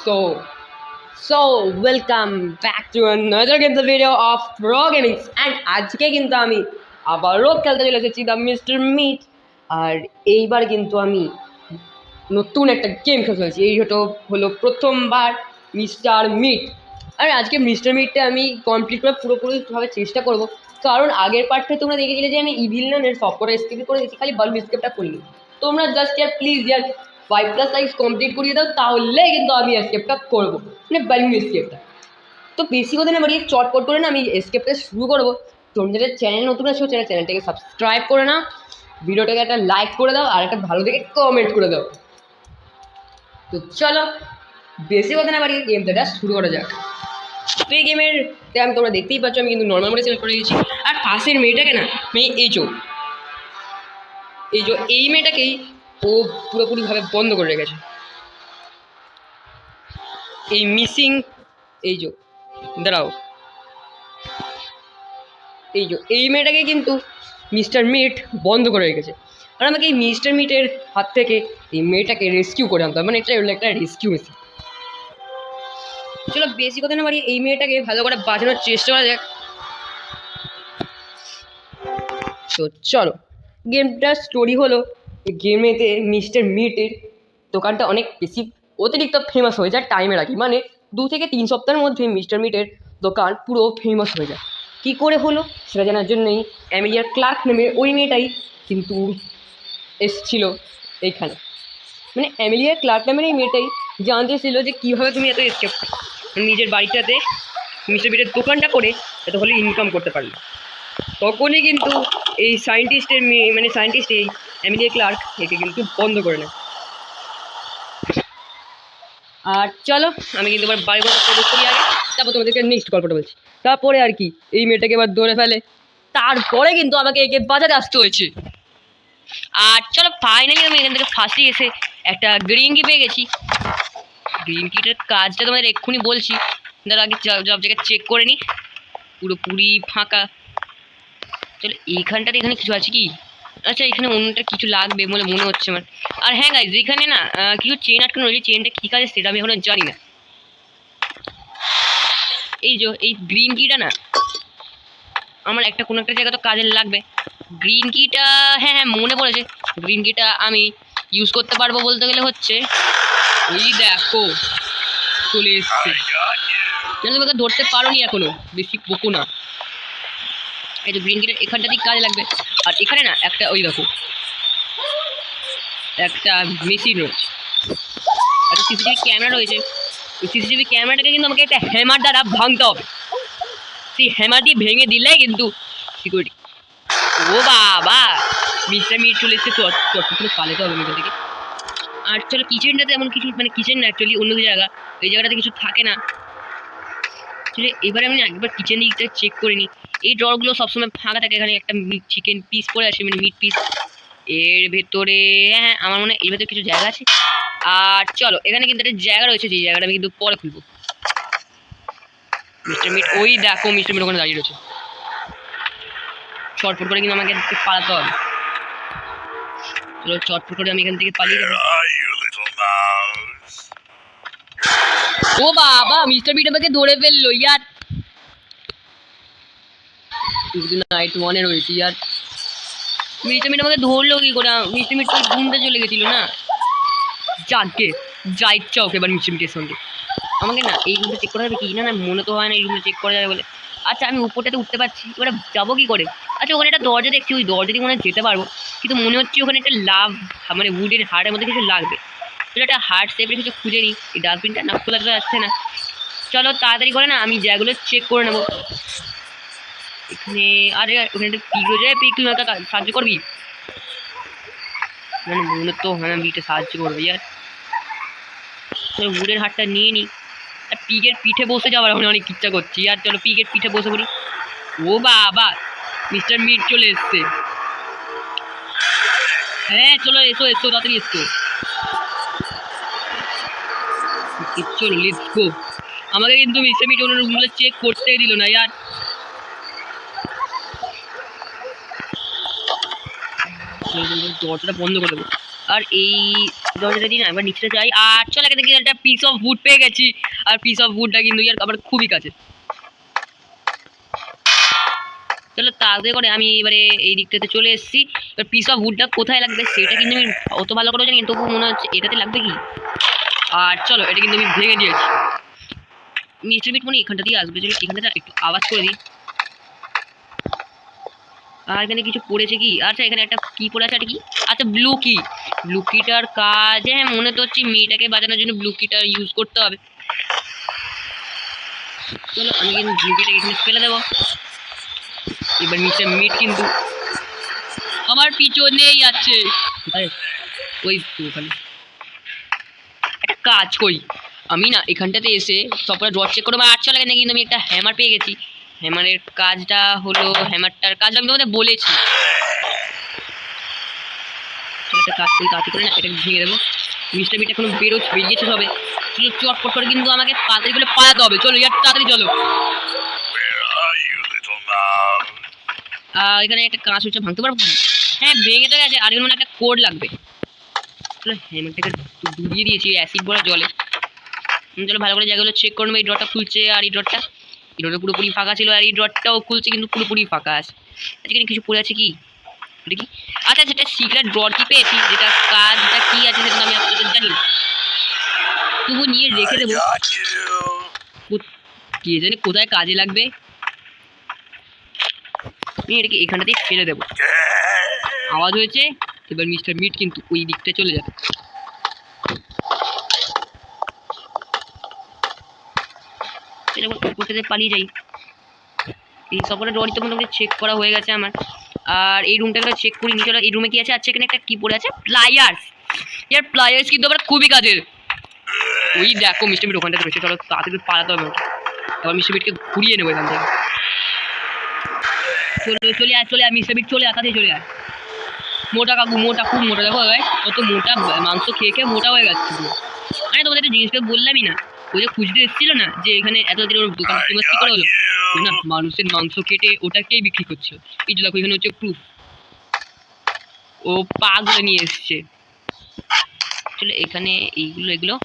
So welcome back to another game video of Pro Gaming and আজকে কিন্তু আমি আবারও খেলতে চলে এসেছি দ্য মিস্টার মিট। আর এইবার কিন্তু আমি নতুন একটা গেম খেলতে চলেছি। এই হলো প্রথমবার মিস্টার মিট। আর আজকে মিস্টার মিটটা আমি কমপ্লিট করে পুরোপুরিভাবে চেষ্টা করব, কারণ আগের পার্টে তোমরা দেখেছিলে যে আমি ইভিল নানের সবকটা স্কিপ করে দিয়েছি, খালি বাল্ব স্কেপটা করিনি। তোমরা জাস্ট প্লিজ 5+ লাইকস কমপ্লিট করিয়ে দাও, তাহলে কিন্তু আমি এসকেপটা করবো, মানে বাল্ব এসকেপটা। তো বেশি কথা না বাড়িয়ে চটপট করে না আমি এসকেপটা শুরু করবো। তোমরা যারা চ্যানেল নতুন আছো চ্যানেলটাকে সাবস্ক্রাইব করে নাও, ভিডিওটাকে একটা লাইক করে দাও আর একটা ভালো দেখে কমেন্ট করে দাও। তো চলো বেশি কথা না বাড়িয়ে গেমটা শুরু করা যাক। তো এই গেমের আমি তোমরা দেখতেই পাচ্ছ আমি কিন্তু নর্মাল মোডে সিলেক্ট করে দিয়েছি। আর পাশের মেয়েটাকে না আমি এই মেয়েটাকেই ও পুরোপুরিভাবে বন্ধ করে রেখেছে। এই মিসিং দাঁড়াও, এই মেয়েটাকে কিন্তু মিস্টার মিট বন্ধ করে রেখেছে। আর আমাকে এই মিস্টার মিটের হাত থেকে এই মেয়েটাকে রেস্কিউ করে আনতে হবে, মানে এটা হলো একটা রেস্কিউ মিশন। চলো বেশি কথা না বাড়ি এই মেয়েটাকে ভালো করে বাঁচানোর চেষ্টা করা যাক। তো চলো, গেমটার স্টোরি হলো গেমেতে মিস্টার মিটের দোকানটা অনেক বেশি অতিরিক্ত ফেমাস হয়ে যায় টাইমের আগে, মানে 2 থেকে 3 সপ্তাহের মধ্যে মিস্টার মিটের দোকান পুরো ফেমাস হয়ে যায়। কী করে হলো সেটা জানার জন্যই অ্যামেলিয়া ক্লার্ক নামে ওই মেয়েটাই কিন্তু এসছিল এইখানে। মানে অ্যামেলিয়া ক্লার্ক নামের এই মেয়েটাই জানতে ছিল যে কীভাবে তুমি এত এসকেপ নিজের বাড়িটাতে মিস্টার মিটের দোকানটা করে এত হলে ইনকাম করতে পারলে। তখনই কিন্তু এই সায়েন্টিস্টের মেয়ে, মানে সায়েন্টিস্ট এই অ্যামেলিয়া ক্লার্ক একে কিন্তু বন্ধ করে নেয়। আর চলো আমি কিন্তু এবার বাড়ি ঘর প্রবেশ করি আগে, তারপর তোমাদেরকে নেক্সট গল্পটা বলছি। তারপরে আর কি এই মেয়েটাকে এবার ধরে ফেলে, তারপরে কিন্তু আমাকে একে বাজারে আসতে হয়েছে। আর চলো ফাইনালি আমি এখান থেকে ফার্স্টে এসে একটা গ্রিন কি পেয়ে গেছি। গ্রিন কিটার কাজটা তোমাদের এক্ষুনি বলছি, তার আগে সব জায়গায় চেক করে নিই, পুরোপুরি ফাঁকা। চলো এইখানটাতে এখানে কিছু আছে কি? আচ্ছা এখানে অন্যটা কিছু লাগবে বলে মনে হচ্ছে আমার। আর হ্যাঁ গাইজ, এখানে না কিছু চেন আটকানো রয়েছে, চেনটা কী কাজে সেটা আমি এখনো জানি না। এই গ্রিন কিটা না আমার কোনো একটা জায়গা তো কাজে লাগবে। গ্রিন কিটা হ্যাঁ মনে পড়েছে, গ্রিন কিটা আমি ইউজ করতে পারবো বলতে গেলে হচ্ছে এই দেখো চলে এসছে। তোমাকে ধরতে পারো নি এখনো, বেশি বকো না। এই যে গ্রিন কিটার এখানটাতেই কাজে লাগবে। আর এখানে না একটা ওই দেখো একটা মেশিন রয়েছে, একটা সিসিটিভি ক্যামেরা রয়েছে। ওই সিসিটিভি ক্যামেরাটাকে কিন্তু আমাকে একটা হ্যামার দ্বারা ভাঙতে হবে। সেই হ্যামার দিয়ে ভেঙে দিলে কিন্তু সিকিউরিটি। ও বাবা, মিস্টার মিট চলে এসছে, চটপট পালাতে হবে মেয়েটা থেকে। আর চলো কিচেনটাতে এমন কিছু, মানে কিচেন না অ্যাকচুয়ালি অন্য জায়গা, এই জায়গাটাতে কিছু থাকে না। চলে এবারে আমি একবার কিচেন দিকটা চেক করে নিই। এই ড্রগুলো সবসময় ফাঁকা থাকে, এখানে একটা চিকেন পিস পড়ে আছে, মানে মিট পিস এর ভেতরে। হ্যাঁ আমার মনে হয় এর ভেতরে কিছু জায়গা আছে। আর চলো এখানে কিন্তু একটা জায়গা রয়েছে, যে জায়গাটা আমি কিন্তু পরে খুলবো। মিস্টার মিট ওই দেখো, মিস্টার মিট ওখানে দাঁড়িয়ে রয়েছে। চটপট করে কিন্তু আমাকে পালাতে হবে। চলো চটপট করে আমি এখান থেকে পালিয়ে যাবো। ও বাবা, মিস্টার মিট আমাকে ধরে ফেললো ইয়ার। নাইট 1-এ রয়েছি ইয়ার। মিস্টার মিট আমাকে ধরলো কি করে? মিস্টার মিট তো ঘুমতে চলে গেছিল না। যাকে যা ইচ্ছা ওকে এবার মিস্টার মিটের সঙ্গে। আমাকে না এই রুমটা চেক করা যাবে কি? না মনে তো হয় না এই রুমটা চেক করা যাবে বলে। আচ্ছা আমি উপরটাতে উঠতে পারছি, এবারে যাবো কি করে? আচ্ছা ওখানে একটা দরজা দেখছি, ওই দরজা দিয়ে মনে হয় যেতে পারবো, কিন্তু মনে হচ্ছে ওখানে একটা মানে উডের হাড়ের মধ্যে কিছু লাগবে। চলো একটা হার্ট শেপের কিছু খুঁজে নিই। এই ডাস্টবিনটা না খোলা যাচ্ছে না। চলো তাড়াতাড়ি করে না আমি জায়গাগুলো চেক করে নেবো। এখানে আরে ওখানে একটা পিক রয়েছে, পিক তুই একটা সাহায্য করবি? মানে মনে তো হয় না পিকটা সাহায্য করবে ইয়ার। উডের হাড়টা নিয়ে নিই। আর পিকের পিঠে বসে যাওয়ার এখন অনেক ইচ্ছা করছি। আর চলো পিকের পিঠে বসে পড়ি। ও বাবা, মিস্টার মিট চলে এসছে। হ্যাঁ চলো এসো তাড়াতাড়ি এসো। চলো লেটস গো। আমাকে কিন্তু মিস্টার মিট ওনার রুমগুলো চেক করতেই দিল না ইয়ার। দরজাটা বন্ধ করে দেবো। আর এই দরজাটা দিই না, একবার নিচে যাই। আর চল এখানে কিন্তু একটা পিস অফ উড পেয়ে গেছি। আর পিস অফ উডটা কিন্তু ইয়ার আবার খুবই কাছে। চলো তাড়াতাড়ি করে আমি এবারে এই দিকটাতে চলে এসেছি। এবার পিস অফ উডটা কোথায় লাগবে সেটা কিন্তু আমি অত ভালো করে জানি, তবু মনে হচ্ছে এটাতে লাগবে কি। আর চলো এটা কিন্তু আমি ভেঙে দিয়েছি। মিস্টার মিট মনে এখানটা দিয়ে আসবে, চলো এখানটা একটু আওয়াজ করে দিই। আর এখানে কিছু পড়েছে কি, আচ্ছা এখানে একটা কি পড়ে আছে, এটা কি, আচ্ছা ব্লু কি। ব্লু কিটার কাজ, হ্যাঁ মনে তো হচ্ছে মেয়েটাকে বাজানোর জন্য ব্লু কিটার ইউজ করতে হবে। চলো আমি কিন্তু ব্লু কিটাকে এখানে ফেলে দেবো। এবার মিস্টার মিট কিন্তু আমার পিছনেই যাচ্ছে। ওই ওখানে একটা কাজ করি আমি না, এখানটাতে এসে সবটা ড্র চেক করবো। আর চলে কিন্তু আমি একটা হ্যামার পেয়ে গেছি। হ্যামারের কাজটা হলো, হ্যামারটার কাজ আমি তোমাদের বলেছি। একটা কাজ করি তাড়াতাড়ি করে না, এটাকে ভেঙে দেবো। মিস্টার মিট এখন বেরিয়েছে সবে। চলো চটপট করে কিন্তু আমাকে তাড়াতাড়ি করে পালাতে হবে। চলো ইয়ার তাড়াতাড়ি চলো। এখানে একটা কাঁচ হচ্ছে, ভাঙতে পারবো? হ্যাঁ ভেঙে তো গেছে, আর এখানে একটা কোড লাগবে। চলো হ্যামারটাকে ডুবিয়ে দিয়েছি অ্যাসিড ভরা জলে। চলো ভালো করে জায়গাগুলো চেক করে নেবো। এই ড্রটা খুলছে, আর এই ড্রটা পুরোপুরি ফাঁকা ছিল, আর এই ড্রটাও খুলছে কিন্তু পুরোপুরি ফাঁকা আছে। আজকে কিছু পড়ে আছে কি, এটা কি, আচ্ছা সেটা সিক্রেট ড্রট কি পেয়েছি, যেটা কাজটা কি আছে সেটা আমি আপনাদের জানি না, তবু নিয়ে রেখে দেবো। কে জানে কোথায় কাজে লাগবে। আমি এটাকে এখানটাতেই ফেলে দেবো। আওয়াজ হয়েছে, এবার মিস্টার মিট কিন্তু ওই দিকটা চলে যাবে। কোথাতে পালিয়ে যাই। এই সবকটা ডোরই তো মোটামুটি চেক করা হয়ে গেছে আমার। আর এই রুমটাকে চেক করি নি। চলো এই রুমে কি আছে, আচ্ছা এখানে একটা কি পড়ে আছে, প্লায়ার্স। ইয়ার প্লায়ার্স কিন্তু আবার খুবই কাজের। ওই দেখো মিস্টার মিট ওখানটাতে রয়েছে। চলো তাড়াতাড়ি পালাতে হবে। এবার মিস্টার মিটকে ঘুরিয়ে নেবো এখান থেকে। চলে আয় মিস্টার মিট, চলে আয়, তাড়াতাড়ি চলে আয়। মোটা কাকু, মোটা, খুব মোটা, দেখো ভাই কত মোটা, মাংস খেয়ে খেয়ে মোটা হয়ে যাচ্ছে। মানে তোমাদের একটা জিনিসটা বললামই না, ওই যে খুঁজতে এসেছিল না যে এখানে এতদিন ওর দোকান ফেমাস কি করে হলো, না মানুষের মাংস কেটে ওটাকেই বিক্রি করছিল। এই যে দেখো এখানে হচ্ছে প্রুফ, ও পাগুলো নিয়ে এসছে। চলো এখানে এগুলো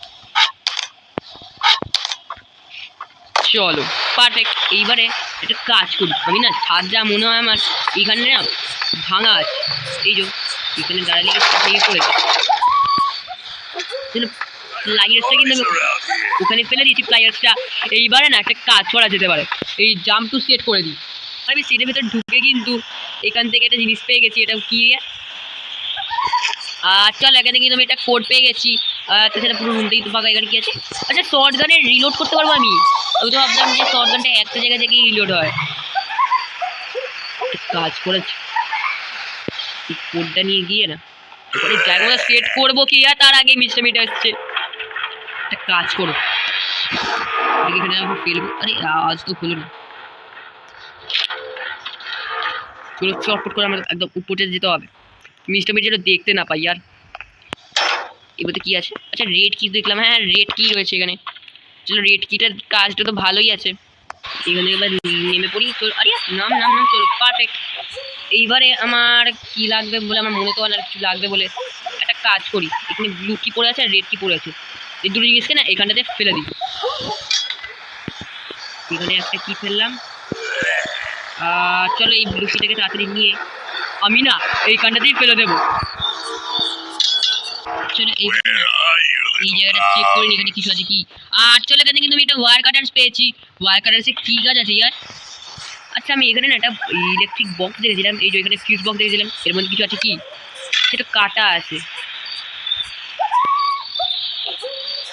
চলো পারফেক্ট। এইবারে একটা কাজ করি আমি না, ছাদ যা মনে হয় আমার এখানে না ভাঙা আছে। এই যে এখানে দাঁড়ালে ভেঙে পড়েছে। প্লায়ার্সটা কিন্তু আমি ওখানে ফেলে দিয়েছি প্লায়ার্সটা। এইবারে না একটা কাজ করা যেতে পারে, এই জাম্প টু সেট করে দিই। আমি সেটের ভেতরে ঢুকে কিন্তু এখান থেকে একটা জিনিস পেয়ে গেছি। এটা কি, চল এখানে কিন্তু আমি একটা কোড পেয়ে গেছি। তাছাড়া পুরো রুমটাই তো ফাঁকা। এখানে কি আছে, আচ্ছা শর্ট গানে রিলোড করতে পারবো আমি। আমি তো ভাবলাম যে শর্ট গানটা একটা জায়গা থেকেই রিলোড হয়। কাজ করেছি, এই কোডটা নিয়ে গিয়ে না এবারে জায়গাটা সেট করবো কি, আর তার আগে মিস্টার মিট আসছে। একটা কাজ করো, এখানে আমি ফেলবো। আরে আজ তো হলো না। চলো চটপট করে আমার একদম উপরে যেতে হবে, মিস্টার মিট যেটা দেখতে না পাই। আর এবারে কি আছে, আচ্ছা রেড কি দেখলাম, হ্যাঁ রেড কি রয়েছে এখানে। চলো রেড কিটার কাজটা তো ভালোই আছে। এখানে এবার নেমে পড়ি। চলো, আরে নাম নাম নাম, চলো পারফেক্ট। এইবারে আমার কি লাগবে বলে, আমার মনে তো আর কিছু লাগবে বলে একটা কাজ করি। এখানে ব্লু কি পড়ে আছে আর রেড কি পড়ে আছে, এই দুটো জিনিসকে না এখানটাতে ফেলে দিই। এখানে একটা কি ফেললাম। চলো এই ব্লু কিটাকে তাড়াতাড়ি নিয়ে আমি না এইখানটাতেই ফেলে দেবো। চলো এই জায়গাটা চেক করি এখানে কিছু আছে কি। আর চলো এখানে কিন্তু আমি একটা ওয়্যার কাটার্স পেয়েছি। ওয়্যার কাটার্সে কি কাজ আছে ইয়ার, আচ্ছা আমি এখানে না একটা ইলেকট্রিক বক্স দেখেছিলাম, এই যে এখানে ফিউজ বক্স দেখেছিলাম, এর মধ্যে কিছু আছে কি, সেটা কাটা আছে।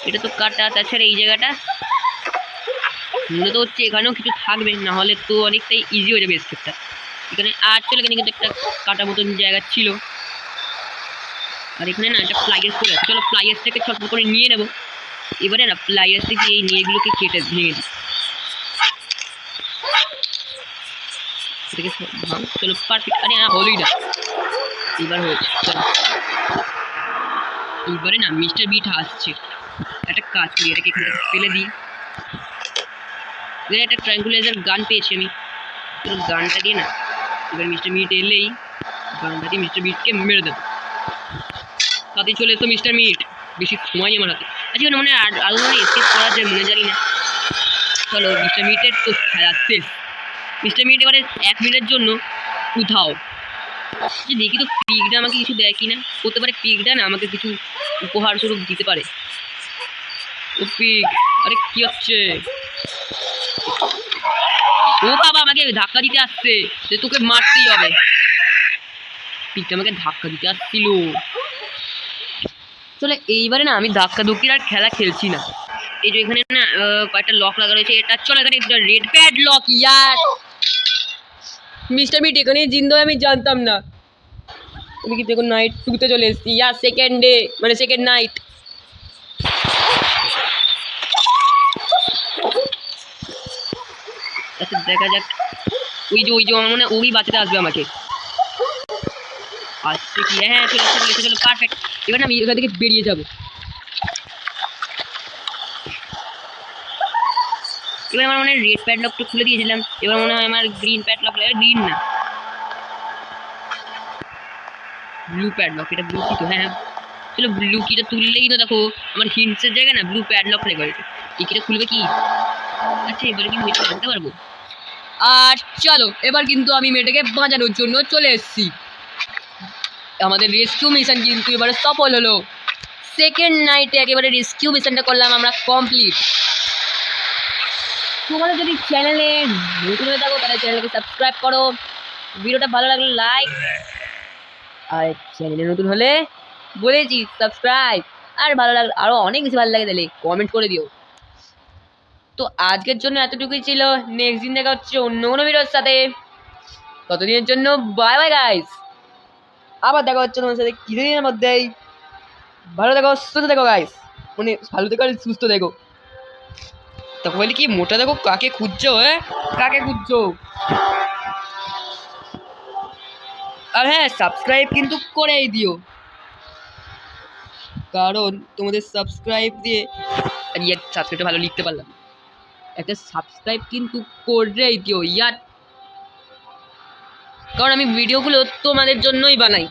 এটা তো কাটা, তাছাড়া এই জায়গাটা মূলত হচ্ছে এখানেও কিছু থাকবে, না হলে তো অনেকটাই ইজি হয়ে যাবে স্কেপটা এখানে। আর চলো এখানে কিন্তু একটা কাটা মতন জায়গা ছিল। আর এখানে না একটা প্লাইয়ার্স করে আছে। চলো প্লাইয়ার্সটাকে ছটফট করে নিয়ে নেবো। এবারে না প্লাইয়ার্স থেকে এই নিয়েগুলোকে কেটে ভেঙে দিই। চলো পারফেক্ট। আরে হলোই না, এবার হয়েছে। চলো এবারে না মিস্টার বিট আসছে। একটা কাজ করি, এটাকে এখানে ফেলে দিই। এখানে একটা ট্রায়াঙ্গুলার গান পেয়েছি আমি, চলো গানটা দিয়ে না এবার মিস্টার বিট এলেই গানটা দিয়ে মিস্টার বিটকে মেরে দেবো। তাতে চলে এসো মিস্টার মিট, বেশি সময় আমার হাতে আজকে মনে হয় আরও মনে স্কেপ করা যায় মনে জানি না। চলো মিস্টার মিটের তো খেলা শেষ। মিস্টার মিট এবারে 1 মিনিটের জন্য উঠাও যে দেখি তো পিগটা আমাকে কিছু দেয় কি না, হতে পারে পিগটা না আমাকে কিছু উপহার স্বরূপ দিতে পারে। ও পিগ, আরে কি হচ্ছে? ও বাবা আমাকে ধাক্কা দিতে আসছে, যে তোকে মারতেই হবে। পিগটা আমাকে ধাক্কা দিতে আসছিল। চলে এইবারে না আমি ধাক্কা ধুকির আর খেলা খেলছি না। এই যে এখানে না কয়েকটা লক লাগা রয়েছে, এটা চলো এখানে রেড প্যাড লক। ইয়ার মিস্টার মিট এখানেই জিন্দো আমি জানতাম না। তুমি কি দেখো নাইট 2-তে চলে এসেছি, ইয়ার সেকেন্ড ডে মানে সেকেন্ড নাইট। আচ্ছা দেখা যাক, ওই যে আমার মনে হয় ওই বাঁচাতে আসবে আমাকে। আসছে কি? হ্যাঁ চলো পারফেক্ট। এবার না আমি এখান থেকে বেরিয়ে যাবো। এবার আমার মনে হয় রেড প্যাড লকটা খুলে দিয়েছিলাম, এবার মনে হয় আমার গ্রিন প্যাড লক, গ্রিন না ব্লু প্যাড লক, এটা ব্লু কি তো? হ্যাঁ চলো ব্লু কিটা তুললেই তো দেখো আমার হিন্টসের জায়গায় না ব্লু প্যাড লক লেগে গেছে। এই কিটা খুলবে কি? আচ্ছা এবারে কি মেয়েটা জানতে পারবো। আর চলো এবার কিন্তু আমি মেয়েটাকে বাঁচানোর জন্য চলে এসেছি। আমাদের রেস্কিউ মিশন কিন্তু এবারে সফল হলো। সেকেন্ড নাইটে একেবারে রেস্কিউ মিশনটা করলাম আমরা কমপ্লিট। তোমরা যদি চ্যানেলে নতুন হয়ে থাকো তাহলে চ্যানেলকে সাবস্ক্রাইব করো, ভিডিওটা ভালো লাগলে লাইক, আর চ্যানেলে নতুন হলে বলেছি সাবস্ক্রাইব, আর ভালো লাগলে আরও অনেক বেশি ভালো লাগে তাহলে কমেন্ট করে দিও। তো আজকের জন্য এতটুকুই ছিল, নেক্সট দিন দেখা হচ্ছে অন্য কোনো ভিডিওর সাথে। ততদিনের জন্য বাই বাই গাইস, আবার দেখা হচ্ছে তোমার সাথে কিছুদিনের মধ্যেই। ভালো দেখো সুস্থ দেখো গাইস, মানে ভালো দেখো আর সুস্থ দেখো। তখন বলি কি মোটা দেখো কাকে খুঁজছো? কাকে খুঁজছো? আর হ্যাঁ সাবস্ক্রাইব কিন্তু করেই দিও, কারণ তোমাদের সাবস্ক্রাইব দিয়ে আর ইয়ার সাবস্ক্রাইবটা ভালো লিখতে পারলাম, একটা সাবস্ক্রাইব কিন্তু করেই দিও ইয়ার, কারণ আমি ভিডিওগুলো তোমাদের জন্যই বানাই।